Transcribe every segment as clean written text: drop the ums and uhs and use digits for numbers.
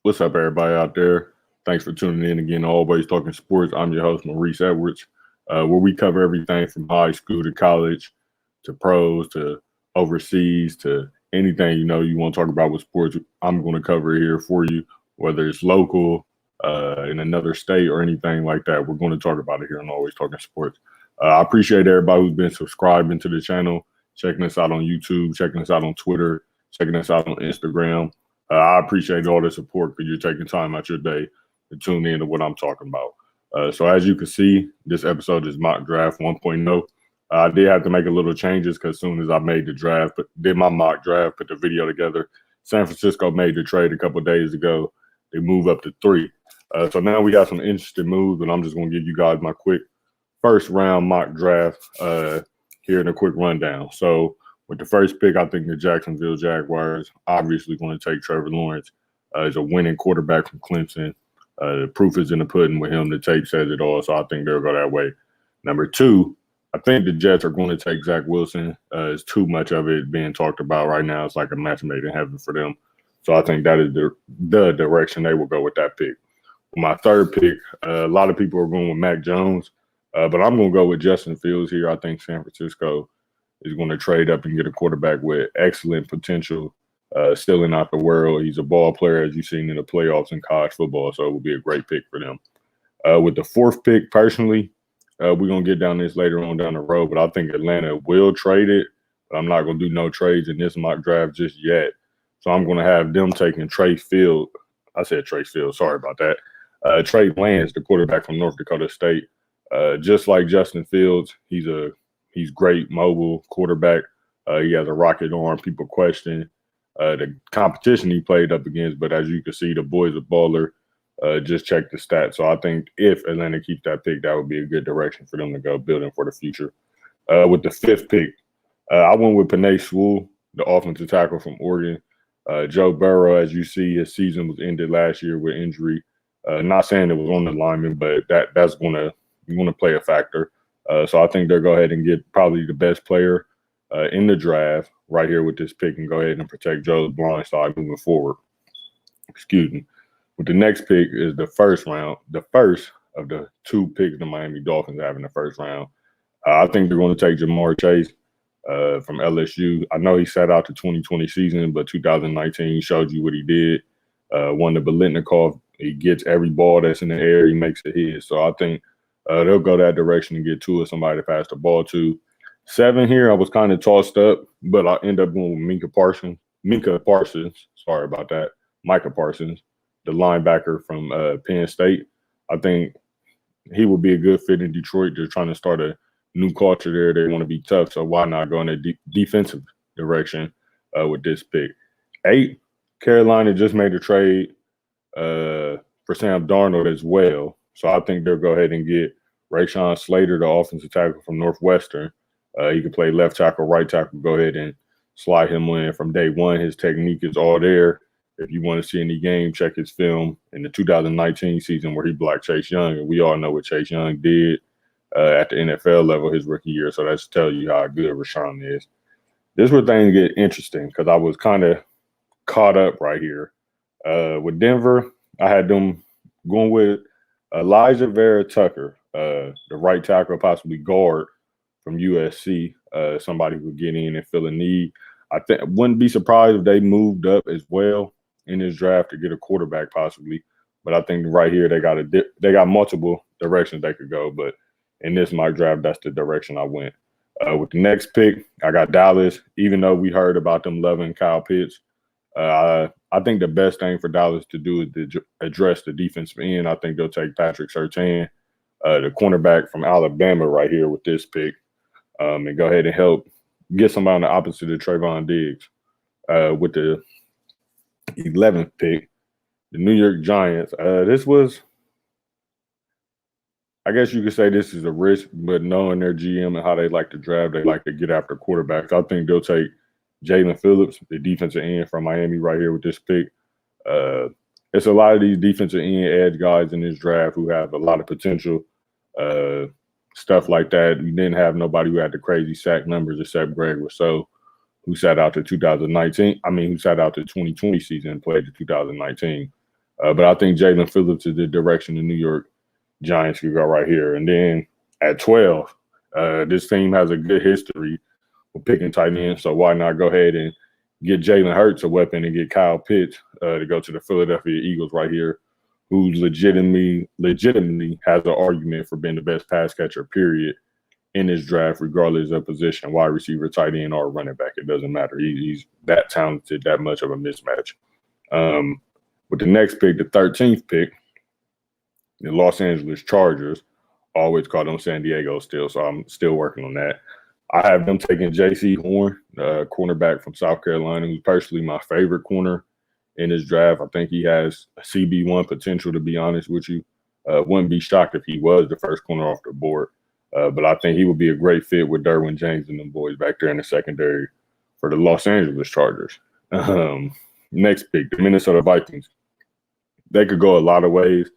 What's up, everybody out there? Thanks for tuning in again. Always talking sports. I'm your host, Maurice Edwards, where we cover everything from high school to college to pros to overseas to anything you want to talk about with sports. I'm going to cover it here for you, whether it's local, in another state, or anything like that. We're going to talk about it here on Always Talking Sports. I appreciate everybody who's been subscribing to the channel, checking us out on YouTube, checking us out on Twitter, checking us out on Instagram. I appreciate all the support because you're taking time out your day to tune in to what I'm talking about. So as you can see, this episode is mock draft 1.0. I did have to make a little changes because as soon as I made the draft, but did my mock draft, put the video together, San Francisco made the trade a couple of days ago. They moved up to 3. So now we got some interesting moves, and I'm just going to give you guys my quick first round mock draft here in a quick rundown. So with the first pick, I think the Jacksonville Jaguars obviously going to take Trevor Lawrence. He's a winning quarterback from Clemson. The proof is in the pudding with him. The tape says it all, so I think they'll go that way. Number 2, I think the Jets are going to take Zach Wilson. It's too much of it being talked about right now. It's like a match made in heaven for them. So I think that is the direction they will go with that pick. My third pick, a lot of people are going with Mac Jones, but I'm going to go with Justin Fields here. I think San Francisco is going to trade up and get a quarterback with excellent potential, still in out the world. He's a ball player, as you've seen in the playoffs in college football, so it will be a great pick for them. With the fourth pick, personally, we're going to get down this later on down the road, but I think Atlanta will trade it, but I'm not going to do no trades in this mock draft just yet. So I'm going to have them taking Trey Field. I said Trey Field. Sorry about that. Trey Lance, the quarterback from North Dakota State. Just like Justin Fields, he's great mobile quarterback. He has a rocket arm. People question the competition he played up against, but as you can see, the boy's a baller. Just check the stats. So I think if Atlanta keeps that pick, that would be a good direction for them to go building for the future. With the fifth pick, I went with Penei Sewell, the offensive tackle from Oregon. Joe Burrow, as you see, his season was ended last year with injury. Not saying it was on the lineman, but that's going to play a factor. So I think they'll go ahead and get probably the best player in the draft right here with this pick and go ahead and protect Joe's blind side moving forward. Excuse me. With the next pick is the first round, the first of the 2 picks the Miami Dolphins have in the first round. I think they're going to take Jamar Chase from LSU. I know he sat out the 2020 season, but 2019 showed you what he did. Won the Biletnikoff. He gets every ball that's in the air. He makes it his. So I think they'll go that direction and get to somebody to pass the ball to. 7 here, I was kind of tossed up, but I end up going with Micah Parsons. Sorry about that. Micah Parsons, the linebacker from Penn State. I think he would be a good fit in Detroit. They're trying to start a new culture there. They want to be tough, so why not go in a defensive direction with this pick? 8, Carolina just made a trade for Sam Darnold as well. So I think they'll go ahead and get Rashawn Slater, the offensive tackle from Northwestern. He can play left tackle, right tackle. Go ahead and slide him in from day one. His technique is all there. If you want to see any game, check his film in the 2019 season where he blocked Chase Young. And we all know what Chase Young did at the NFL level his rookie year. So that's to tell you how good Rashawn is. This is where things get interesting because I was kind of caught up right here. With Denver, I had them going with Elijah Vera Tucker, the right tackle, possibly guard from USC, somebody who would get in and fill a need. I wouldn't be surprised if they moved up as well in this draft to get a quarterback possibly. But I think right here they got multiple directions they could go. But in this mock draft, that's the direction I went. With the next pick, I got Dallas. Even though we heard about them loving Kyle Pitts, I think the best thing for Dallas to do is to address the defensive end. I think they'll take Patrick Surtain, the cornerback from Alabama, right here with this pick, and go ahead and help get somebody on the opposite of Trayvon Diggs. With the 11th pick, the New York Giants. This was, I guess you could say this is a risk, but knowing their GM and how they like to draft, they like to get after quarterbacks. I think they'll take Jalen Phillips, the defensive end from Miami, right here with this pick. It's a lot of these defensive end edge guys in this draft who have a lot of potential, stuff like that. We didn't have nobody who had the crazy sack numbers except Greg Rousseau, who sat out the 2020 season and played the 2019. But I think Jalen Phillips is the direction the New York Giants could go right here. And then at 12, this team has a good history with picking tight ends, so why not go ahead and get Jalen Hurts a weapon and get Kyle Pitts to go to the Philadelphia Eagles right here, who legitimately has an argument for being the best pass catcher, period, in this draft, regardless of position, wide receiver, tight end, or running back. It doesn't matter. He's that talented, that much of a mismatch. With the next pick, the 13th pick, the Los Angeles Chargers, always call them San Diego still, so I'm still working on that. I have them taking J.C. Horn, cornerback from South Carolina, who's personally my favorite corner in this draft. I think he has CB1 potential, to be honest with you. Wouldn't be shocked if he was the first corner off the board. But I think he would be a great fit with Derwin James and them boys back there in the secondary for the Los Angeles Chargers. Next pick, the Minnesota Vikings. They could go a lot of ways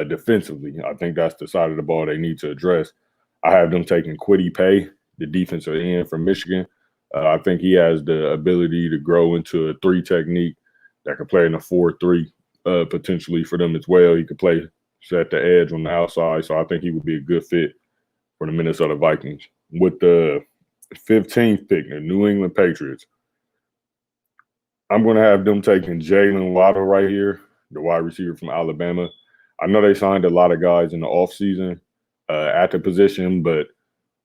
defensively. I think that's the side of the ball they need to address. I have them taking Kwity Paye, the defensive end from Michigan. I think he has the ability to grow into a 3 technique that could play in a 4-3 potentially for them as well. He could play at the edge on the outside, so I think he would be a good fit for the Minnesota Vikings. With the 15th pick, the New England Patriots, I'm going to have them taking Jalen Waddle right here, the wide receiver from Alabama. I know they signed a lot of guys in the offseason at the position, but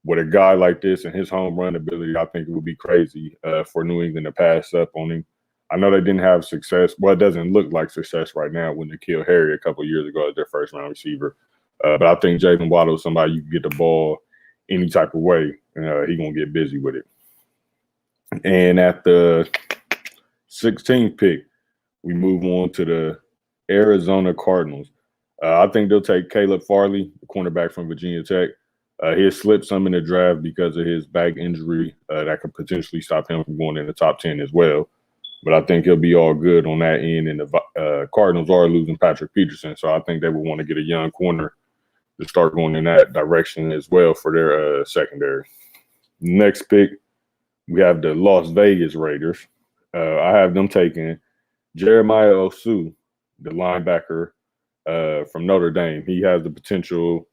with a guy like this and his home run ability, I think it would be crazy for New England to pass up on him. I know they didn't have success. Well, it doesn't look like success right now when they killed Harry a couple of years ago as their first-round receiver. But I think Jalen Waddle is somebody you can get the ball any type of way. He's going to get busy with it. And at the 16th pick, we move on to the Arizona Cardinals. I think they'll take Caleb Farley, the cornerback from Virginia Tech. He has slipped some in the draft because of his back injury that could potentially stop him from going in the top 10 as well. But I think he'll be all good on that end. And the Cardinals are losing Patrick Peterson, so I think they would want to get a young corner to start going in that direction as well for their secondary. Next pick, we have the Las Vegas Raiders. I have them taking Jeremiah Osu, the linebacker from Notre Dame. He has the potential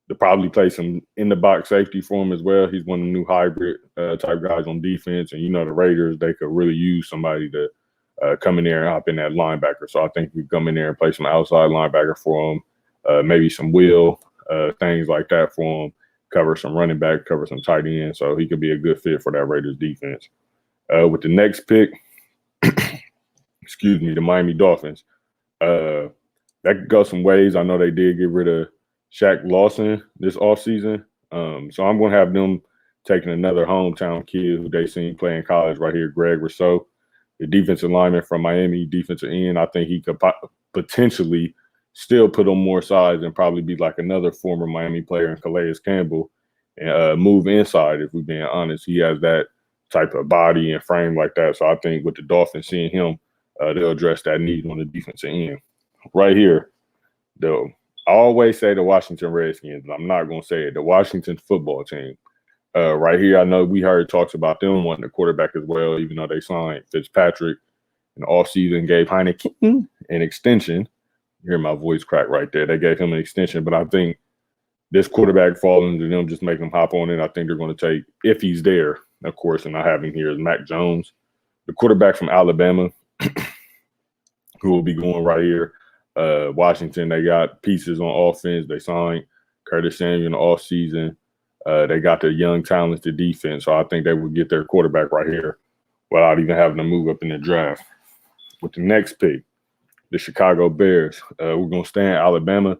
to probably play some in-the-box safety for him as well. He's one of the new hybrid type guys on defense. And, the Raiders, they could really use somebody to come in there and hop in that linebacker. So I think we come in there and play some outside linebacker for him, maybe some wheel, things like that for him, cover some running back, cover some tight end. So he could be a good fit for that Raiders defense. With the next pick, the Miami Dolphins. That could go some ways. I know they did get rid of Shaq Lawson this offseason. So I'm going to have them taking another hometown kid who they seen play in college right here, Greg Rousseau, the defensive lineman from Miami, defensive end. I think he could potentially still put on more size and probably be like another former Miami player in Calais Campbell and move inside, if we're being honest. He has that type of body and frame like that. So I think with the Dolphins seeing him, they'll address that need on the defensive end. Right here, though. I always say the Washington Redskins, but I'm not going to say it. The Washington football team. Right here, I know we heard talks about them wanting a quarterback as well, even though they signed Fitzpatrick in the offseason, gave Heineken an extension. You hear my voice crack right there. They gave him an extension, but I think this quarterback falling to them, just make him hop on it. I think they're going to take, if he's there, of course, and I have him here, is Mac Jones, the quarterback from Alabama, who will be going right here. Washington, they got pieces on offense. They signed Curtis Samuel in the offseason. They got the young, talented defense. So I think they would get their quarterback right here without even having to move up in the draft. With the next pick, the Chicago Bears. We're going to stay in Alabama.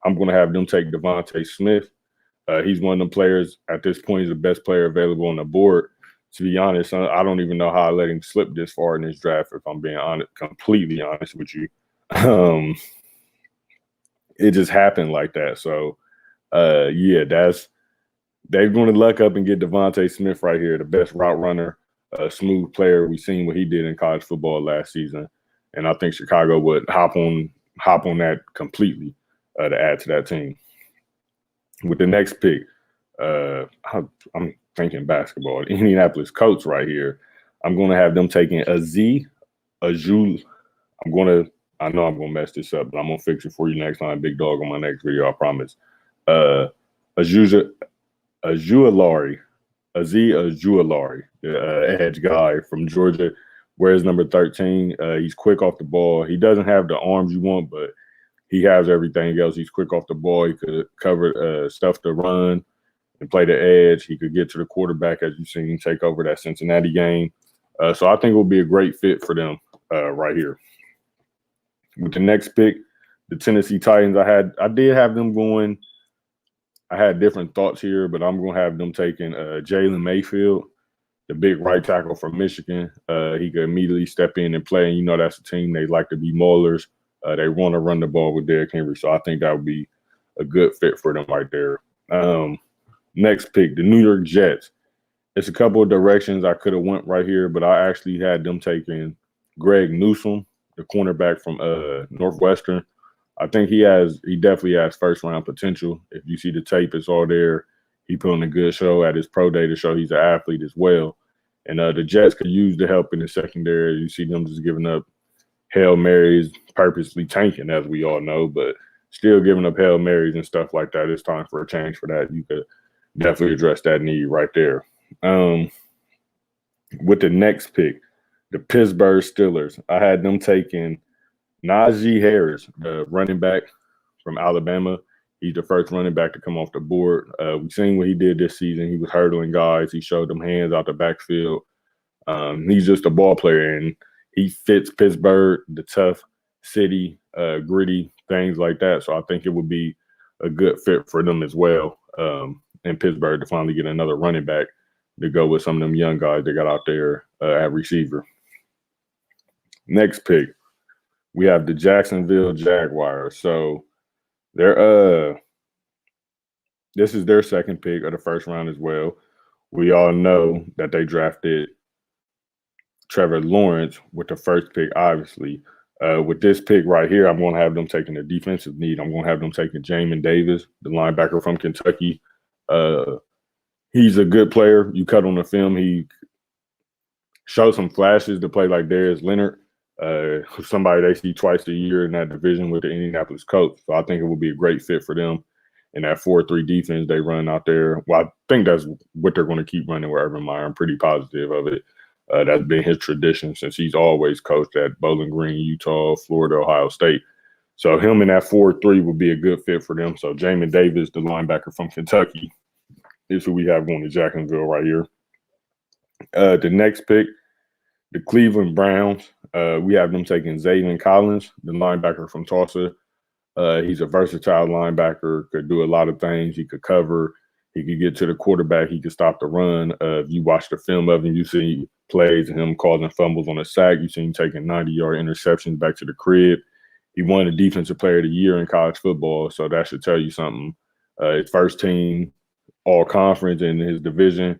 I'm going to have them take Devontae Smith. He's one of them players at this point. He's the best player available on the board. To be honest, I don't even know how I let him slip this far in this draft, if I'm being honest, completely honest with you. It just happened like that. So, they're going to luck up and get Devontae Smith right here, the best route runner, smooth player. We've seen what he did in college football last season, and I think Chicago would hop on that completely to add to that team. With the next pick, I'm thinking basketball. Indianapolis Colts right here. I'm going to have them taking Azeez Ojulari. I'm going to I know I'm gonna mess this up, but I'm gonna fix it for you next time, big dog, on my next video. I promise. Uh, Azusa Azualari, Azualari, the edge guy from Georgia, wears number 13. He's quick off the ball. He doesn't have the arms you want, but he has everything else. He's quick off the ball. He could cover stuff to run and play the edge. He could get to the quarterback, as you've seen him take over that Cincinnati game. So I think it will be a great fit for them right here. With the next pick, the Tennessee Titans, I did have them going. I had different thoughts here, but I'm going to have them taking Jalen Mayfield, the big right tackle from Michigan. He could immediately step in and play. And you know that's a team they like to be maulers. They want to run the ball with Derrick Henry. So I think that would be a good fit for them right there. Next pick, the New York Jets. It's a couple of directions I could have went right here, but I actually had them taking Greg Newsome, the cornerback from Northwestern. I think he definitely has first round potential. If you see the tape, it's all there. He put on a good show at his pro day to show he's an athlete as well. And the Jets could use the help in the secondary. You see them just giving up Hail Marys, purposely tanking, as we all know, but still giving up Hail Marys and stuff like that. It's time for a change for that. You could definitely address that need right there. With the next pick, the Pittsburgh Steelers, I had them taking Najee Harris, the running back from Alabama. He's the first running back to come off the board. We've seen what he did this season. He was hurdling guys. He showed them hands out the backfield. He's just a ball player, and he fits Pittsburgh, the tough city, gritty, things like that. So I think it would be a good fit for them as well in Pittsburgh to finally get another running back to go with some of them young guys they got out there at receiver. Next pick, we have the Jacksonville Jaguars. So they're this is their second pick of the first round as well. We all know that they drafted Trevor Lawrence with the first pick, obviously. With this pick right here, I'm going to have them taking a defensive need. I'm going to have them taking Jamin Davis, the linebacker from Kentucky. He's a good player. You cut on the film, he shows some flashes to play like Darius Leonard, somebody they see twice a year in that division with the Indianapolis Colts. So I think it will be a great fit for them in that 4-3 defense they run out there. Well, I think that's what they're going to keep running with Urban Meyer. I'm pretty positive of it. That's been his tradition since he's always coached at Bowling Green, Utah, Florida, Ohio State. So him in that 4-3 would be a good fit for them. So Jamin Davis, the linebacker from Kentucky, is who we have going to Jacksonville right here. The next pick, the Cleveland Browns. We have them taking Zaven Collins, the linebacker from Tulsa. He's a versatile linebacker, could do a lot of things. He could cover. He could get to the quarterback. He could stop the run. If you watch the film of him, you see plays of him causing fumbles on the sack. You see him taking 90-yard interceptions back to the crib. He won the Defensive Player of the Year in college football, so that should tell you something. His first team all-conference in his division.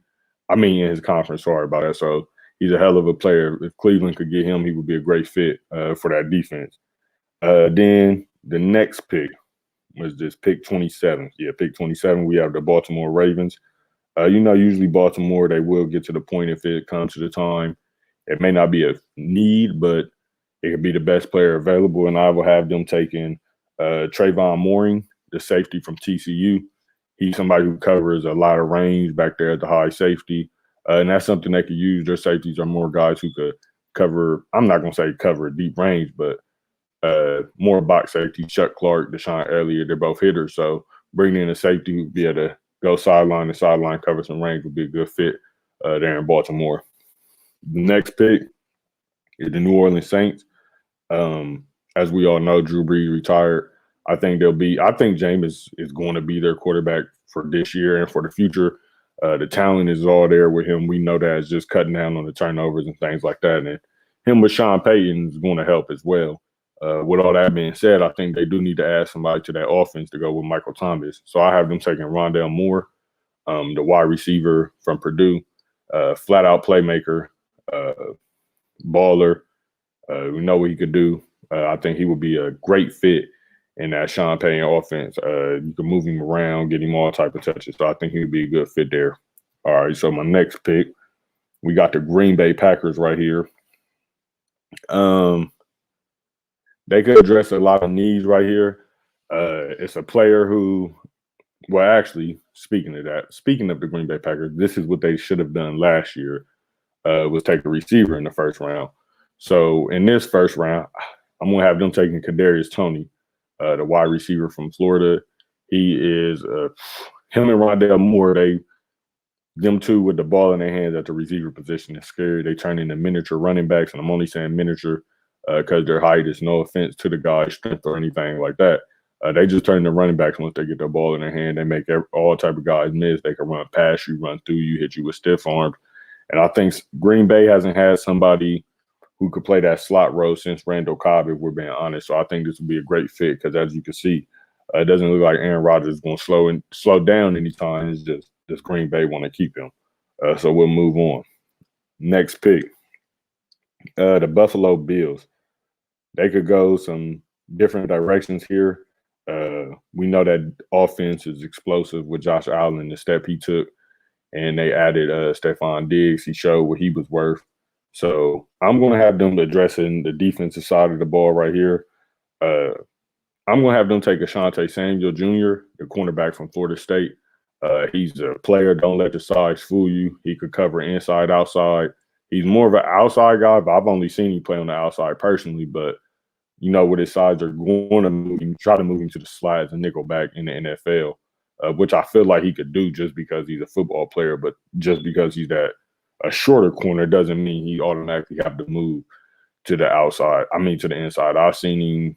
In his conference, sorry about that. So he's a hell of a player. If Cleveland could get him, he would be a great fit for that defense. Then the next pick was this pick 27. Yeah, pick 27, we have the Baltimore Ravens. Usually Baltimore, they will get to the point if it comes to the time. It may not be a need, but it could be the best player available, and I will have them taking Trayvon Mooring, the safety from TCU. He's somebody who covers a lot of range back there at the high safety, and that's something they could use. Their safeties are more guys who could cover, I'm not going to say cover a deep range, but more box safety. Chuck Clark, Deshaun Elliott, they're both hitters. So bringing in a safety who'd be able to go sideline to sideline, cover some range would be a good fit there in Baltimore. The next pick is the New Orleans Saints. As we all know, Drew Brees retired. I think Jameis is going to be their quarterback for this year and for the future. The talent is all there with him. We know that it's just cutting down on the turnovers and things like that. And him with Sean Payton is going to help as well. With all that being said, I think they do need to add somebody to that offense to go with Michael Thomas. So I have them taking Rondale Moore, the wide receiver from Purdue, flat-out playmaker, baller. We know what he could do. I think he would be a great fit in that Sean Payton offense. You can move him around, get him all type of touches. So I think he would be a good fit there. All right, so my next pick, we got the Green Bay Packers right here. they could address a lot of needs right here. It's a player who, well, actually, speaking of the Green Bay Packers, this is what they should have done last year, was take a receiver in the first round. So in this first round, I'm going to have them taking Kadarius Toney, the wide receiver from Florida. He is him and Rondale Moore. Them two with the ball in their hands at the receiver position is scary. They turn into miniature running backs, and I'm only saying miniature because their height is no offense to the guy's strength or anything like that. They just turn into running backs once they get their ball in their hand. They make all type of guys miss. They can run past you, run through you, hit you with stiff arms. And I think Green Bay hasn't had somebody who could play that slot role since Randall Cobb, if we're being honest. So I think this would be a great fit because, as you can see, it doesn't look like Aaron Rodgers is going to slow down anytime. It's just does Green Bay want to keep him? So we'll move on. Next pick, the Buffalo Bills. They could go some different directions here. We know that offense is explosive with Josh Allen, the step he took, and they added Stephon Diggs. He showed what he was worth. So I'm going to have them addressing the defensive side of the ball right here. I'm going to have them take Asante Samuel Jr., the cornerback from Florida State. He's a player. Don't let the size fool you. He could cover inside, outside. He's more of an outside guy, but I've only seen him play on the outside personally. But you know, with his size, are going to move him, try to move him to the slide as a nickel back in the NFL, which I feel like he could do just because he's a football player. But just because he's a shorter corner doesn't mean he automatically have to move to the outside. I mean, to the inside. I've seen him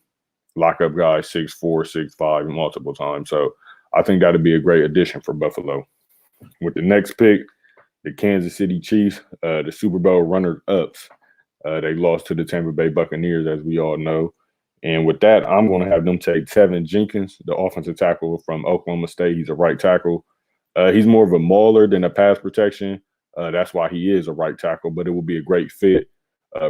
lock up guys 6'4", 6'5" multiple times. So I think that'd be a great addition for Buffalo. With the next pick, the Kansas City Chiefs, the Super Bowl runner-ups. They lost to the Tampa Bay Buccaneers, as we all know. And with that, I'm going to have them take Tevin Jenkins, the offensive tackle from Oklahoma State. He's a right tackle. He's more of a mauler than a pass protection. That's why he is a right tackle, but it will be a great fit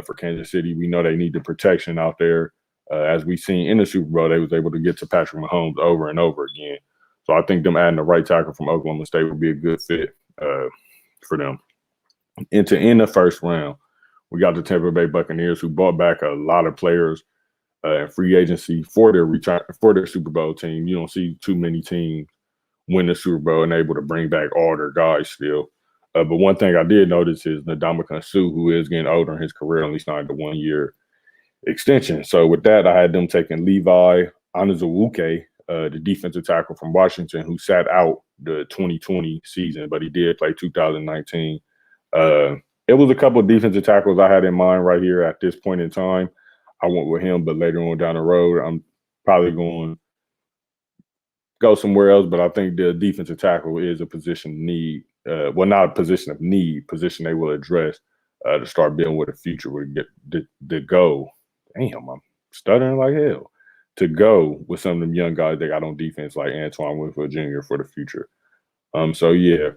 for Kansas City. We know they need the protection out there. As we've seen in the Super Bowl, they was able to get to Patrick Mahomes over and over again. So I think them adding the right tackle from Oklahoma State would be a good fit for them. And to end the first round, we got the Tampa Bay Buccaneers, who brought back a lot of players in free agency for their Super Bowl team. You don't see too many teams win the Super Bowl and able to bring back all their guys still. But one thing I did notice is Ndamukong Suh, who is getting older in his career, only signed a 1-year extension. So with that, I had them taking Levi Onwuzurike, the defensive tackle from Washington, who sat out the 2020 season, but he did play 2019. It was a couple of defensive tackles I had in mind right here at this point in time. I went with him, but later on down the road, I'm probably going to go somewhere else. But I think the defensive tackle is a position of need. Well, not a position of need, position they will address to start building with a future would get the go. Damn, I'm stuttering like hell. To go with some of them young guys they got on defense like Antoine Winfield Jr. for the future. So yeah,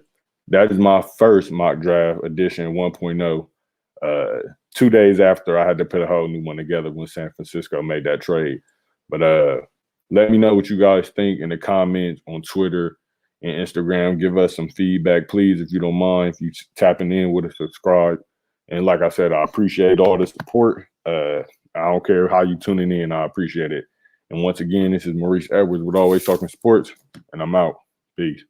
that is my first mock draft edition 1.0. 2 days after I had to put a whole new one together when San Francisco made that trade. But let me know what you guys think in the comments on Twitter and Instagram. Give us some feedback, please, if you don't mind. If you tapping in with a subscribe. And like I said, I appreciate all the support. I don't care how you tuning in. I appreciate it. And once again, this is Maurice Edwards with Always Talking Sports, and I'm out. Peace.